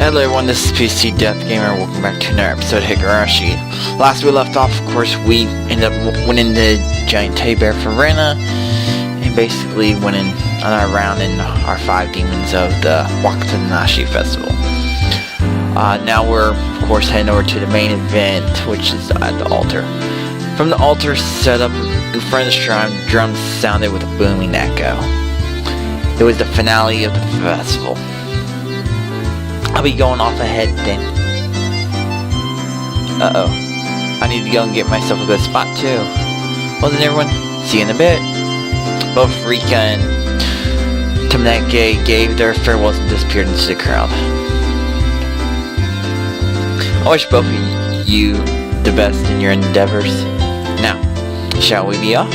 Hello everyone, this is PC Death Gamer, and welcome back to another episode of Higurashi. Last we left off, of course, we ended up winning the giant teddy bear for Rena, and basically winning another round in our 5 demons of the Wakatanashi Festival. Now we're, of course, heading over to the main event, which is at the altar. From the altar set up in front of the shrine, drums sounded with a booming echo. It was the finale of the festival. I'll be going off ahead then. Uh-oh. I need to go and get myself a good spot too. Well then everyone, see you in a bit. Both Rika and Tamaneke gave their farewells and disappeared into the crowd. I wish both of you the best in your endeavors. Now, shall we be off?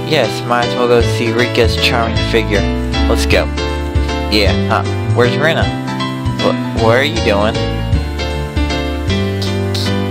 Yes, might as well go see Rika's charming figure. Let's go. Yeah, huh? Where's Rena? What are you doing?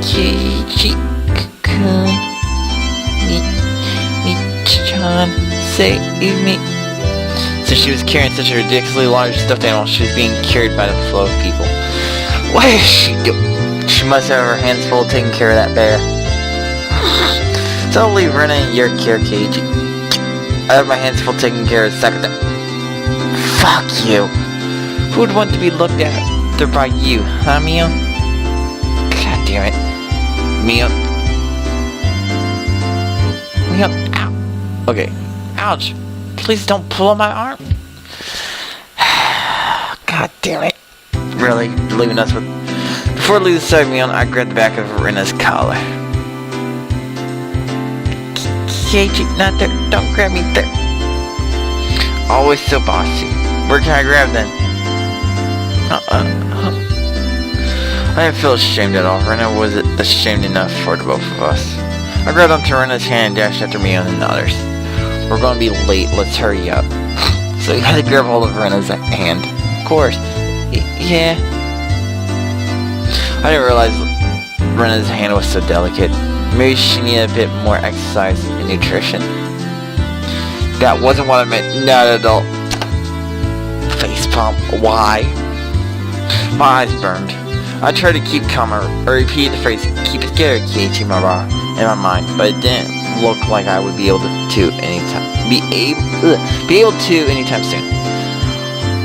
Kichi-kun, me-chan, save me. So she was carrying such a ridiculously large stuffed animal, she was being carried by the flow of people. What is she doing? She must have her hands full taking care of that bear. So I'll leave Rena in your care, Keiji. I have my hands full taking care of the sack of that. Fuck you. Who would want to be looked after by you, huh, Mio? God damn it. Mio. Ow. Okay. Ouch. Please don't pull on my arm. God damn it. Really? Leaving us with... Before leaving the side of Mio, I grabbed the back of Rena's collar. Keiji, not there. Don't grab me there. Always so bossy. Where can I grab then? I didn't feel ashamed at all. Rena was ashamed enough for the both of us. I grabbed onto Rena's hand and dashed after me and the others. We're going to be late. Let's hurry up. So you had to grab hold of Rena's hand. Of course. Yeah. I didn't realize Rena's hand was so delicate. Maybe she needed a bit more exercise and nutrition. That wasn't what I meant. Not at all. Facepalm. Why? My eyes burned. I tried to keep calm. I repeated the phrase, keep it together, Keiichi Mara, in my mind, but it didn't look like I would be able to anytime soon.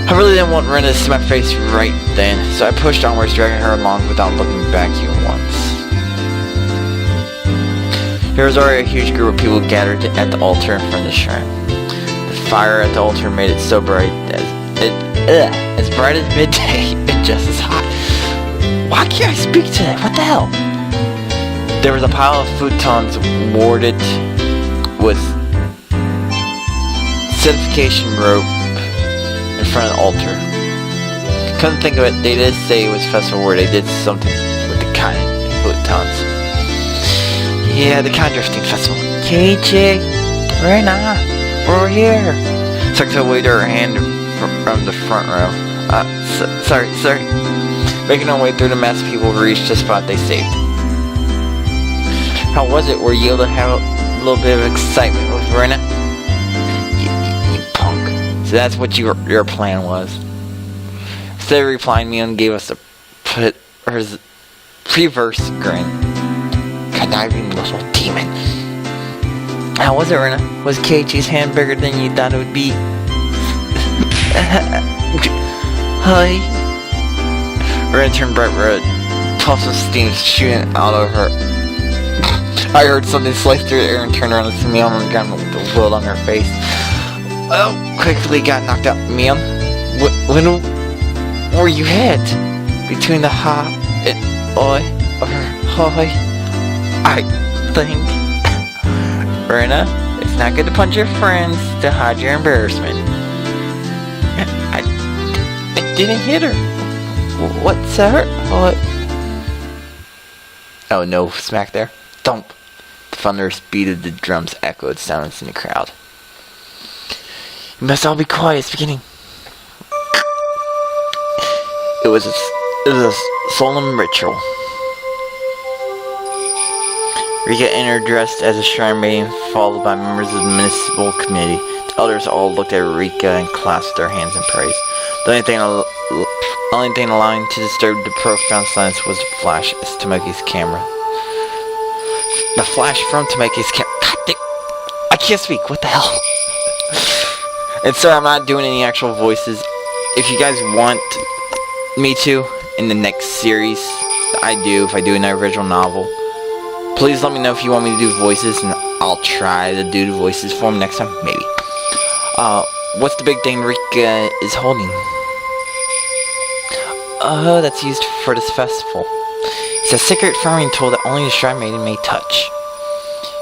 I really didn't want Rena to see my face right then, so I pushed onwards, dragging her along without looking back even once. There was already a huge group of people gathered at the altar in front of the shrine. The fire at the altar made it so bright as bright as midday and just as hot. Why can't I speak today? What the hell? There was a pile of futons warded with certification rope in front of the altar. Couldn't think of it. They did say it was festival where they did something with the kind of futons. Yeah, the kind drifting festival. Keiichi, Rena, we're here. Sakto waved her hand from the front row. Sorry. Making our way through the mass of people, we reached the spot they saved. How was it? Were you able to have a little bit of excitement with Rena? You punk. So that's what your plan was. Instead of replying, Mion gave us a reverse grin. Conniving little demon. How was it, Rena? Was Keiichi's hand bigger than you thought it would be? Hi. Rena turned bright red. Puffs of steam shooting out of her. I heard something slice through the air and turned around to see Mion on the ground with the load on her face. Oh, quickly got knocked out. Mion, when were you hit? Between the ha and oi or hoi, I think. Rena, it's not good to punch your friends to hide your embarrassment. I didn't hit her. What's that? What? Oh no, smack there. Thump. The thunderous beat of the drums echoed silence in the crowd. You must all be quiet, it's beginning. It was a solemn ritual. Rika entered dressed as a shrine maiden, followed by members of the municipal committee. The others all looked at Rika and clasped their hands in praise. The only thing only thing allowing to disturb the profound silence was the flash as Tomoki's camera. The flash from Tomoki's camera. God damn, I can't speak. What the hell? And sorry, I'm not doing any actual voices. If you guys want me to in the next series that I do, if I do an original novel, please let me know if you want me to do voices, and I'll try to do the voices for them next time, maybe. What's the big thing Rika is holding? Oh, that's used for this festival. It's a secret farming tool that only the Shrine Maiden may touch.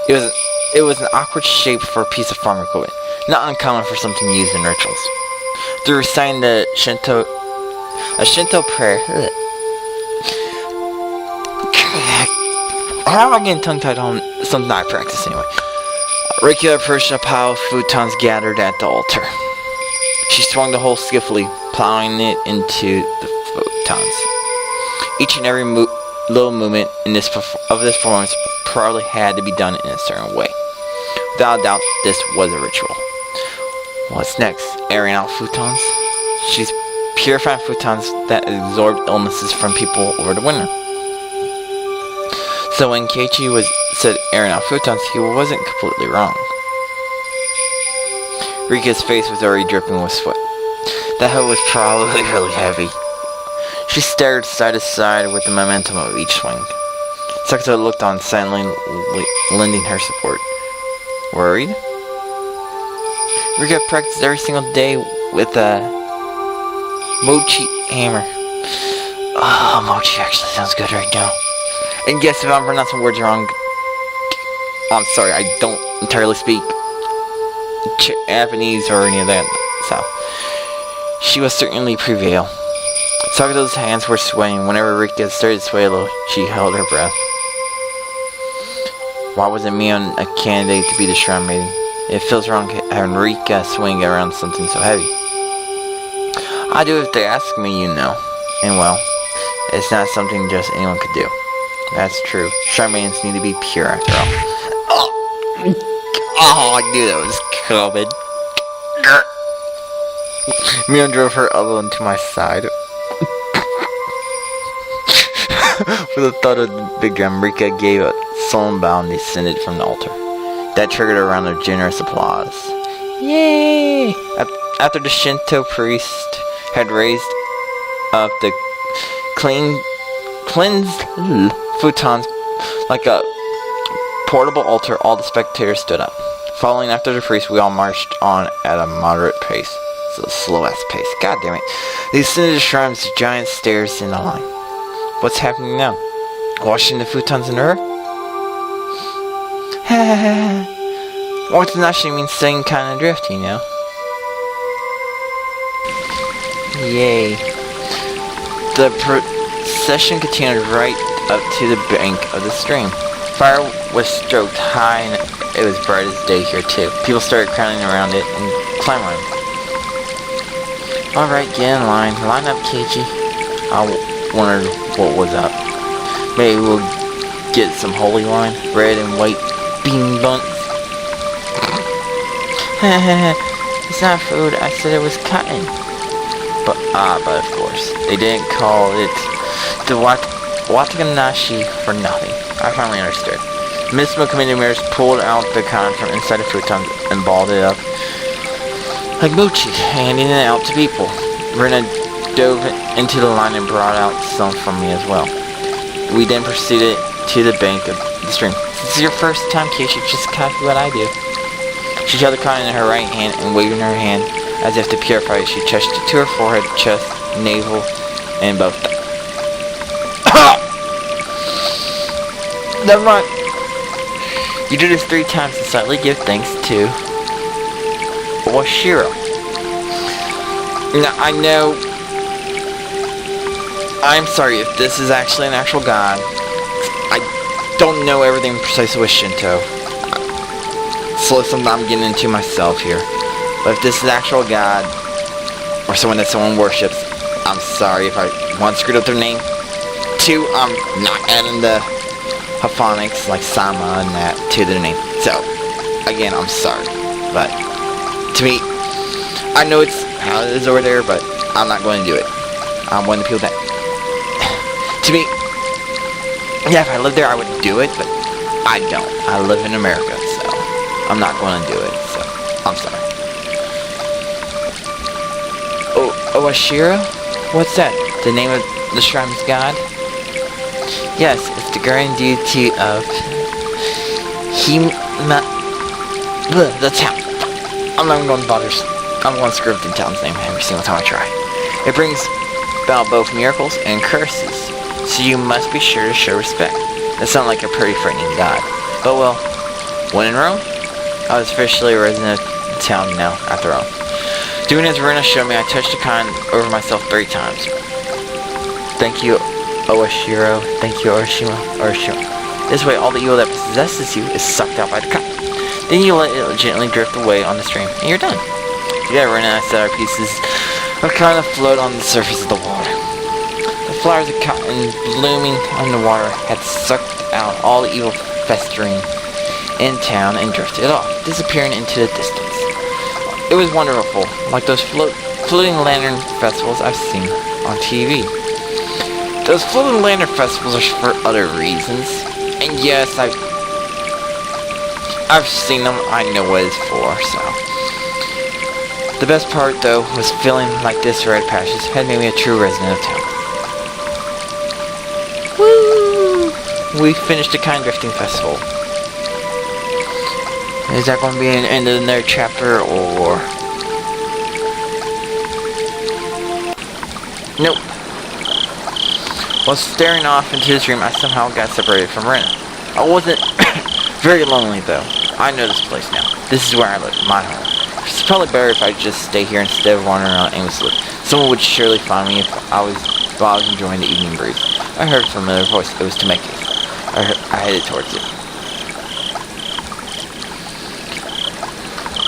It was an awkward shape for a piece of farm equipment, not uncommon for something used in rituals. Through reciting a Shinto prayer. How am I getting tongue-tied on something I practice anyway? Rika approached a pile of futons gathered at the altar. She swung the whole skillfully, plowing it into the futons. Each and every little movement in this performance probably had to be done in a certain way. Without a doubt, this was a ritual. What's next? Airing out futons? She's purifying futons that absorbed illnesses from people over the winter. So when Keiichi said airing out futons, he wasn't completely wrong. Rika's face was already dripping with sweat. The hoe was probably really heavy. She stared side to side with the momentum of each swing. Sakuto looked on, silently lending her support. Worried? Rika practiced every single day with a mochi hammer. Oh, mochi actually sounds good right now. And yes, if I'm pronouncing words wrong, I'm sorry, I don't entirely speak Japanese or any of that, so she will certainly prevail. Sakuto's hands were swaying. Whenever Rika started to sway a little, she held her breath. Why wasn't Mion a candidate to be the Shrine Maiden? It feels wrong having Rika swing around something so heavy. I do if they ask me, you know. And well, it's not something just anyone could do. That's true. Shrine Maidens need to be pure after all. Oh, I knew that was coming. Mion drove her elbow into my side. With a thud of the big drum, Rika gave a solemn bow and descended from the altar. That triggered a round of generous applause. Yay! After the Shinto priest had raised up the cleansed futons like a portable altar, all the spectators stood up. Following after the priest, we all marched on at a moderate pace. It's a slow-ass pace. God damn it. They ascended the shrine's giant stairs in a line. What's happening now? Washing the futons in earth? Watanashi means staying kind of drift, you know. Yay. The procession continued right up to the bank of the stream. Fire was stroked high and it was bright as day here too. People started crowding around it and clamoring. Alright, get in line. Line up, Keiichi. I wondered what was up. Maybe we'll get some holy wine, red and white bean buns. It's not food, I said it was cotton. But of course, they didn't call it the Watanashi for nothing. I finally understood. Municipal committee members pulled out the cotton from inside the futon and balled it up like mochi, handing it out to people. Rena dove into the line and brought out some for me as well. We then proceeded to the bank of the stream. This is your first time, Keiichi, just copy what I do. She held the cotton in her right hand and waving her hand as if to purify it, she touched it to her forehead, chest, navel, and both. Never mind. You do this 3 times and slightly give thanks to Washiro. Now, I know... I'm sorry if this is actually an actual god. I don't know everything precisely with Shinto. So something I'm getting into myself here. But if this is actual god, or someone that someone worships, I'm sorry if I one screwed up their name. 2, I'm not adding the hophonics like Sama and that to their name. So, again, I'm sorry. But, to me, I know it's how it is over there, but I'm not going to do it. I'm one of the people that, to me, yeah, if I lived there, I would do it, but I don't. I live in America, so I'm not going to do it, so I'm sorry. Oh, Ashira? What's that? The name of the shrine's god? Yes, it's the guardian deity of the town. I'm not going to bother. I'm going to screw up the town's name every single time I try. It brings about both miracles and curses, so you must be sure to show respect. That sounds like a pretty frightening god. But well, when in Rome, I was officially a resident of the town now, after all. Doing as Runa showed me, I touched the con over myself 3 times. Thank you, Oashiro. Thank you, Orishima. This way, all the evil that possesses you is sucked out by the con. Then you let it gently drift away on the stream, and you're done. Yeah, Runa and I said our pieces of kind of float on the surface of the water. The flowers of cotton blooming on the water had sucked out all the evil festering in town and drifted off, disappearing into the distance. It was wonderful, like those floating lantern festivals I've seen on TV. Those floating lantern festivals are for other reasons, and yes, I've seen them. I know what it's for, so. The best part, though, was feeling like this red patches had made me a true resident of town. Woo! We finished the Kind Drifting Festival. Is that going to be an end of another chapter, or...? Nope. While staring off into the dream, I somehow got separated from Rena. I wasn't very lonely, though. I know this place now. This is where I live, my home. It's probably better if I just stay here instead of wandering around aimlessly. Someone would surely find me while I was enjoying the evening breeze. I heard a familiar voice. It was Tameki's. I headed towards it.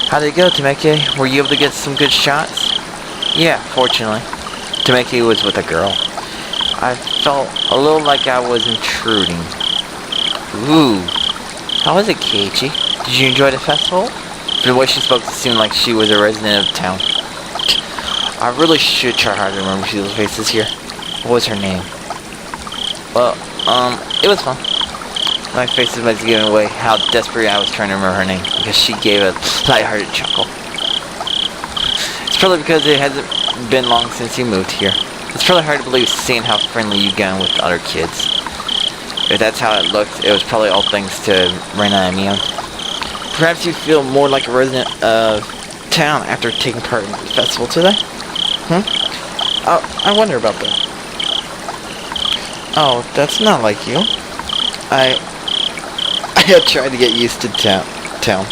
How did it go, Tameki? Were you able to get some good shots? Yeah, fortunately. Tameki was with a girl. I felt a little like I was intruding. Ooh. How was it, Keiichi? Did you enjoy the festival? From the way she spoke, it seemed like she was a resident of town. I really should try hard to remember people's faces here. What was her name? Well, it was fun. My face was giving away how desperate I was trying to remember her name, because she gave a light-hearted chuckle. It's probably because it hasn't been long since you moved here. It's probably hard to believe seeing how friendly you got with the other kids. If that's how it looked, it was probably all thanks to Rena and Mia. Perhaps you feel more like a resident of town after taking part in the festival today? I wonder about that. Oh, that's not like you. I had tried to get used to town.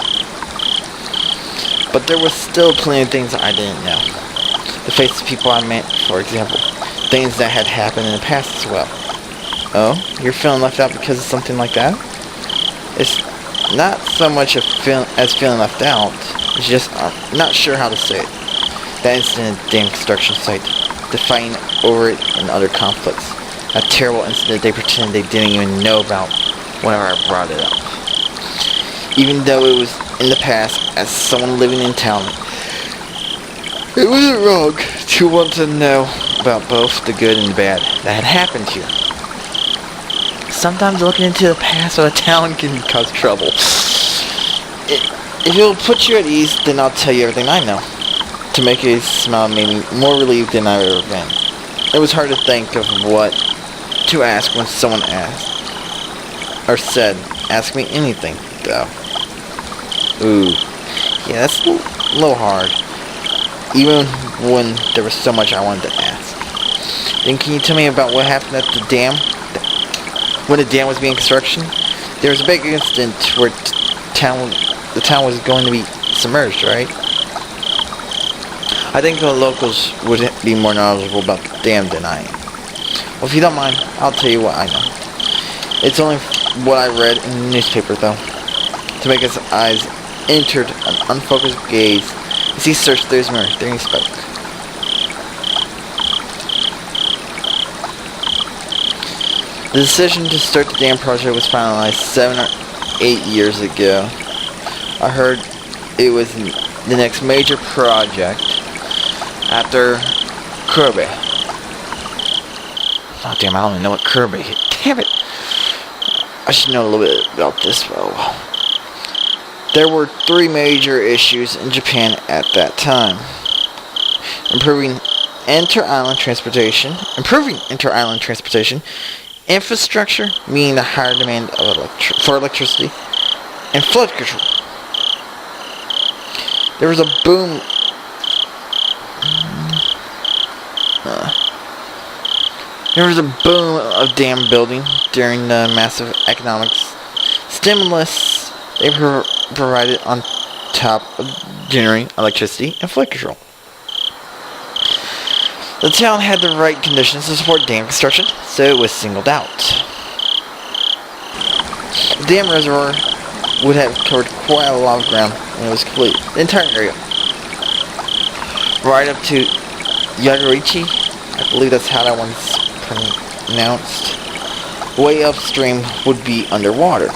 But there was still plenty of things I didn't know. The faces of people I met, for example. Things that had happened in the past as well. Oh, you're feeling left out because of something like that? It's not so much as feeling left out. It's just I'm not sure how to say it. That incident at the damn construction site. The fighting over it and other conflicts. A terrible incident they pretended they didn't even know about whenever I brought it up. Even though it was in the past, as someone living in town, it wasn't wrong to want to know about both the good and the bad that had happened here. Sometimes looking into the past of a town can cause trouble. If it will put you at ease, then I'll tell you everything I know. To make a smile made me more relieved than I've ever been. It was hard to think of what to ask when someone asked, or said, ask me anything, though. Ooh, yeah, that's a little hard. Even when there was so much I wanted to ask. Then can you tell me about what happened at the dam? When the dam was being constructed? There was a big incident where the town was going to be submerged, right? I think the locals would be more knowledgeable about the dam than I am. Well, if you don't mind, I'll tell you what I know. It's only what I read in the newspaper, though. Tameka's eyes entered an unfocused gaze as he searched through his mirror. Then he spoke. The decision to start the dam project was finalized 7 or 8 years ago. I heard it was the next major project after Kobe. Oh damn, I don't even know what Kirby hit. Damn it! I should know a little bit about this though. There were 3 major issues in Japan at that time. Improving inter-island transportation, infrastructure, meaning the higher demand of for electricity, and flood control. There was a boom. There was a boom of dam building during the massive economic stimulus they provided on top of generating electricity and flood control. The town had the right conditions to support dam construction, so it was singled out. The dam reservoir would have covered quite a lot of ground when it was completed. The entire area, right up to Higurashi, I believe that's how that one's pronounced, way upstream would be underwater.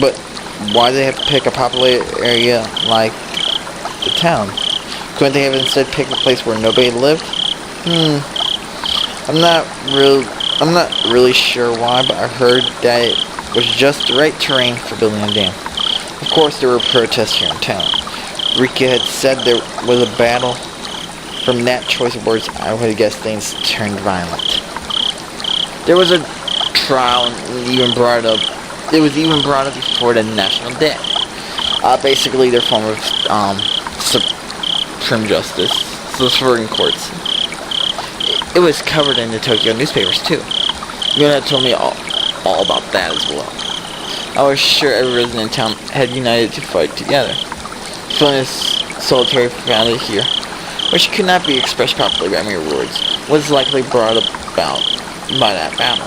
But why do they have to pick a populated area like the town? Couldn't they have instead picked a place where nobody lived? I'm not really sure why, but I heard that it was just the right terrain for building a dam. Of course, there were protests here in town. Rika had said there was a battle. From that choice of words, I would have guessed things turned violent. There was a trial, and it was even brought up before the national debt. Basically, their form of supreme justice, the Supreme Courts. It was covered in the Tokyo newspapers too. Yuna told me all about that as well. I was sure every resident in town had united to fight together. Feeling this solitary founded here, which could not be expressed properly by mere words, was likely brought about by that battle.